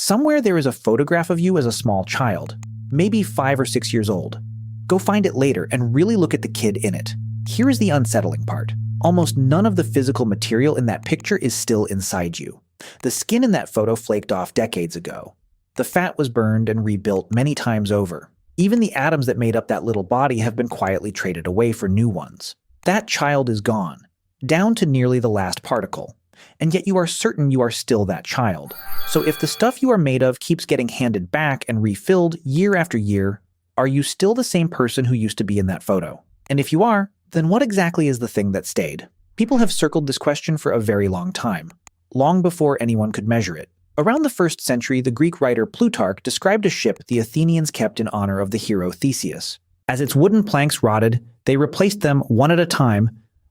Somewhere there is a photograph of you as a small child, maybe 5 or 6 years old. Go find it later and really look at the kid in it. Here is the unsettling part. Almost none of the physical material in that picture is still inside you. The skin in that photo flaked off decades ago. The fat was burned and rebuilt many times over. Even the atoms that made up that little body have been quietly traded away for new ones. That child is gone, down to nearly the last particle. And yet you are certain you are still that child. So if the stuff you are made of keeps getting handed back and refilled year after year, are you still the same person who used to be in that photo? And if you are, then what exactly is the thing that stayed? People have circled this question for a very long time, long before anyone could measure it. Around the 1st century, the Greek writer Plutarch described a ship the Athenians kept in honor of the hero Theseus. As its wooden planks rotted, they replaced them one at a time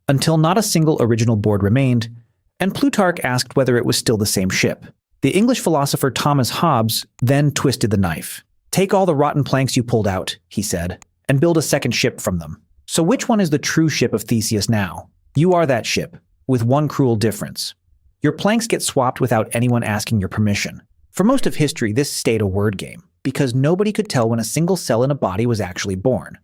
until not a single original board remained, and Plutarch asked whether it was still the same ship. The English philosopher Thomas Hobbes then twisted the knife. "Take all the rotten planks you pulled out," he said, "and build a second ship from them." So which one is the true ship of Theseus now? You are that ship, with one cruel difference. Your planks get swapped without anyone asking your permission. For most of history, this stayed a word game, because nobody could tell when a single cell in a body was actually born.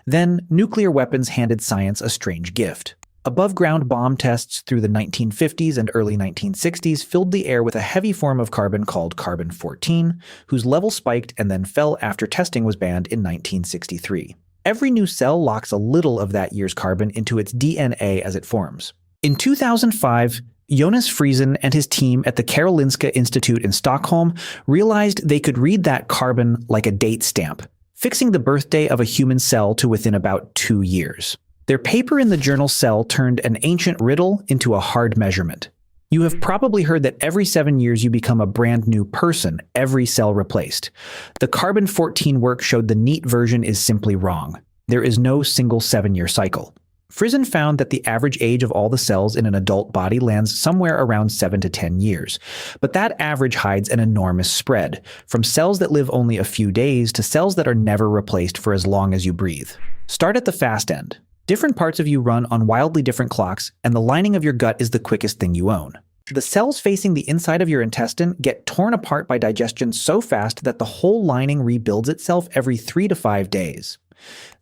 Then, nuclear weapons handed science a strange gift. Above-ground bomb tests through the 1950s and early 1960s filled the air with a heavy form of carbon called carbon-14, whose level spiked and then fell after testing was banned in 1963. Every new cell locks a little of that year's carbon into its DNA as it forms. In 2005, Jonas Friesen and his team at the Karolinska Institute in Stockholm realized they could read that carbon like a date stamp, fixing the birthday of a human cell to within about 2 years. Their paper in the journal Cell turned an ancient riddle into a hard measurement. You have probably heard that every 7 years you become a brand new person, every cell replaced. The carbon-14 work showed the neat version is simply wrong. There is no single 7-year cycle. Friesen found that the average age of all the cells in an adult body lands somewhere around 7 to 10 years. But that average hides an enormous spread, from cells that live only a few days to cells that are never replaced for as long as you breathe. Start at the fast end. Different parts of you run on wildly different clocks, and the lining of your gut is the quickest thing you own. The cells facing the inside of your intestine get torn apart by digestion so fast that the whole lining rebuilds itself every 3 to 5 days.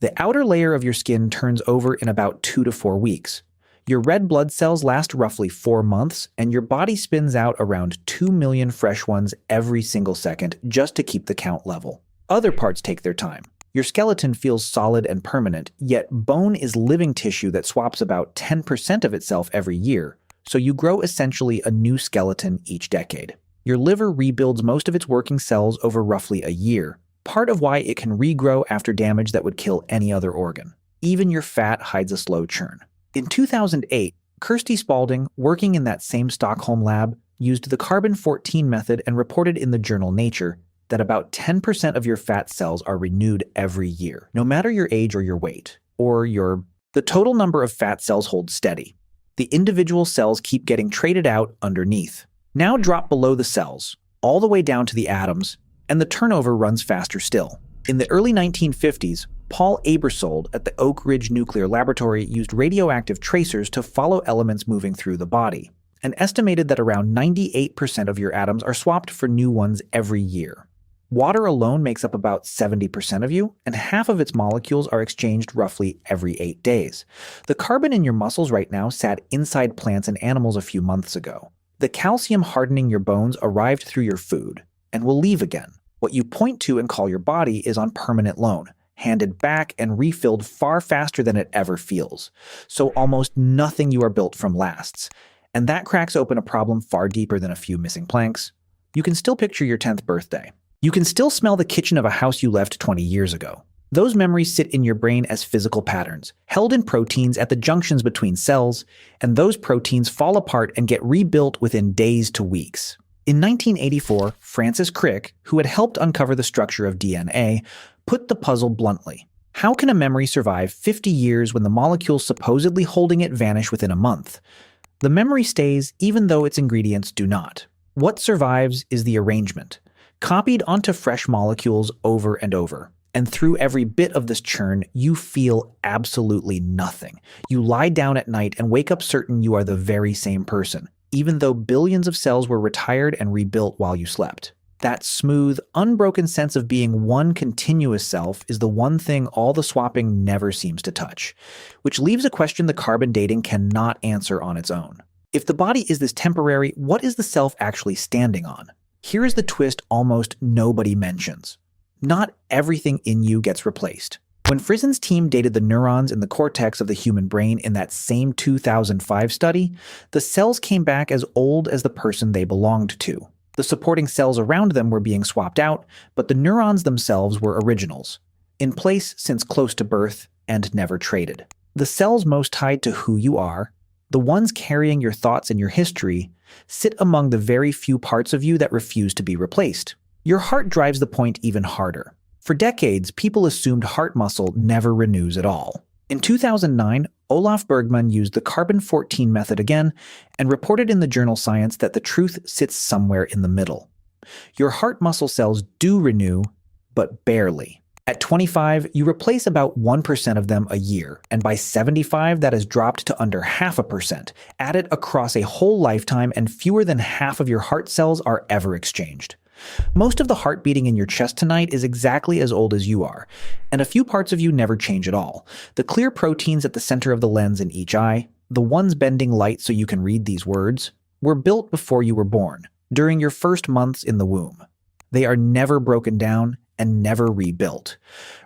The outer layer of your skin turns over in about 2 to 4 weeks. Your red blood cells last roughly 4 months, and your body spins out around 2 million fresh ones every single second just to keep the count level. Other parts take their time. Your skeleton feels solid and permanent, yet bone is living tissue that swaps about 10% of itself every year, so you grow essentially a new skeleton each decade. Your liver rebuilds most of its working cells over roughly a year, part of why it can regrow after damage that would kill any other organ. Even your fat hides a slow churn. In 2008, Kirsty Spalding, working in that same Stockholm lab, used the carbon-14 method and reported in the journal Nature that about 10% of your fat cells are renewed every year, no matter your age or your weight, the total number of fat cells holds steady. The individual cells keep getting traded out underneath. Now drop below the cells, all the way down to the atoms, and the turnover runs faster still. In the early 1950s, Paul Aebersold at the Oak Ridge Nuclear Laboratory used radioactive tracers to follow elements moving through the body, and estimated that around 98% of your atoms are swapped for new ones every year. Water alone makes up about 70% of you, and half of its molecules are exchanged roughly every 8 days. The carbon in your muscles right now sat inside plants and animals a few months ago. The calcium hardening your bones arrived through your food, and will leave again. What you point to and call your body is on permanent loan, handed back and refilled far faster than it ever feels. So almost nothing you are built from lasts. And that cracks open a problem far deeper than a few missing planks. You can still picture your 10th birthday. You can still smell the kitchen of a house you left 20 years ago. Those memories sit in your brain as physical patterns, held in proteins at the junctions between cells, and those proteins fall apart and get rebuilt within days to weeks. In 1984, Francis Crick, who had helped uncover the structure of DNA, put the puzzle bluntly. How can a memory survive 50 years when the molecules supposedly holding it vanish within a month? The memory stays even though its ingredients do not. What survives is the arrangement, copied onto fresh molecules over and over. And through every bit of this churn, you feel absolutely nothing. You lie down at night and wake up certain you are the very same person, even though billions of cells were retired and rebuilt while you slept. That smooth, unbroken sense of being one continuous self is the one thing all the swapping never seems to touch, which leaves a question the carbon dating cannot answer on its own. If the body is this temporary, what is the self actually standing on? Here is the twist almost nobody mentions. Not everything in you gets replaced. When Frison's team dated the neurons in the cortex of the human brain in that same 2005 study, the cells came back as old as the person they belonged to. The supporting cells around them were being swapped out, but the neurons themselves were originals, in place since close to birth and never traded. The cells most tied to who you are, the ones carrying your thoughts and your history, sit among the very few parts of you that refuse to be replaced. Your heart drives the point even harder. For decades, people assumed heart muscle never renews at all. In 2009, Olaf Bergman used the carbon-14 method again and reported in the journal Science that the truth sits somewhere in the middle. Your heart muscle cells do renew, but barely. At 25, you replace about 1% of them a year, and by 75, that has dropped to under 0.5%, added across a whole lifetime, and fewer than half of your heart cells are ever exchanged. Most of the heart beating in your chest tonight is exactly as old as you are, and a few parts of you never change at all. The clear proteins at the center of the lens in each eye, the ones bending light so you can read these words, were built before you were born, during your first months in the womb. They are never broken down and never rebuilt.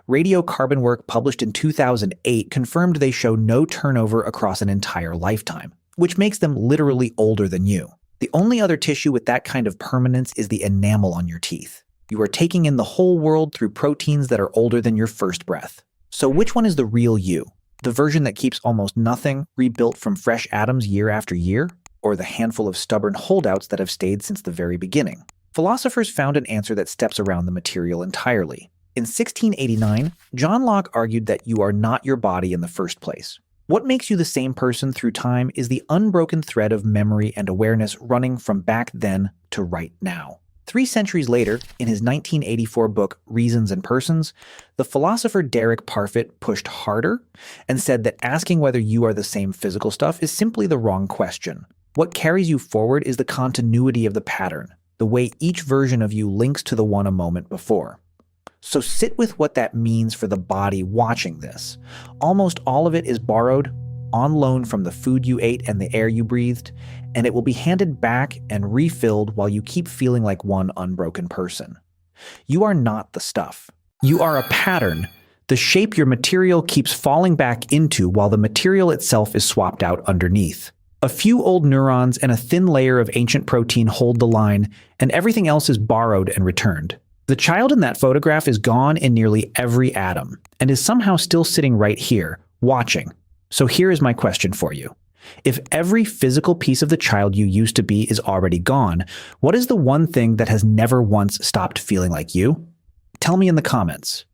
Radiocarbon work published in 2008 confirmed they show no turnover across an entire lifetime, which makes them literally older than you. The only other tissue with that kind of permanence is the enamel on your teeth. You are taking in the whole world through proteins that are older than your first breath. So which one is the real you? The version that keeps almost nothing, rebuilt from fresh atoms year after year? Or the handful of stubborn holdouts that have stayed since the very beginning? Philosophers found an answer that steps around the material entirely. In 1689, John Locke argued that you are not your body in the first place. What makes you the same person through time is the unbroken thread of memory and awareness running from back then to right now. 3 centuries later, in his 1984 book Reasons and Persons, the philosopher Derek Parfit pushed harder and said that asking whether you are the same physical stuff is simply the wrong question. What carries you forward is the continuity of the pattern, the way each version of you links to the one a moment before. So sit with what that means for the body watching this. Almost all of it is borrowed, on loan from the food you ate and the air you breathed, and it will be handed back and refilled while you keep feeling like one unbroken person. You are not the stuff. You are a pattern, the shape your material keeps falling back into while the material itself is swapped out underneath. A few old neurons and a thin layer of ancient protein hold the line, and everything else is borrowed and returned. The child in that photograph is gone in nearly every atom, and is somehow still sitting right here, watching. So here is my question for you. If every physical piece of the child you used to be is already gone, what is the one thing that has never once stopped feeling like you? Tell me in the comments.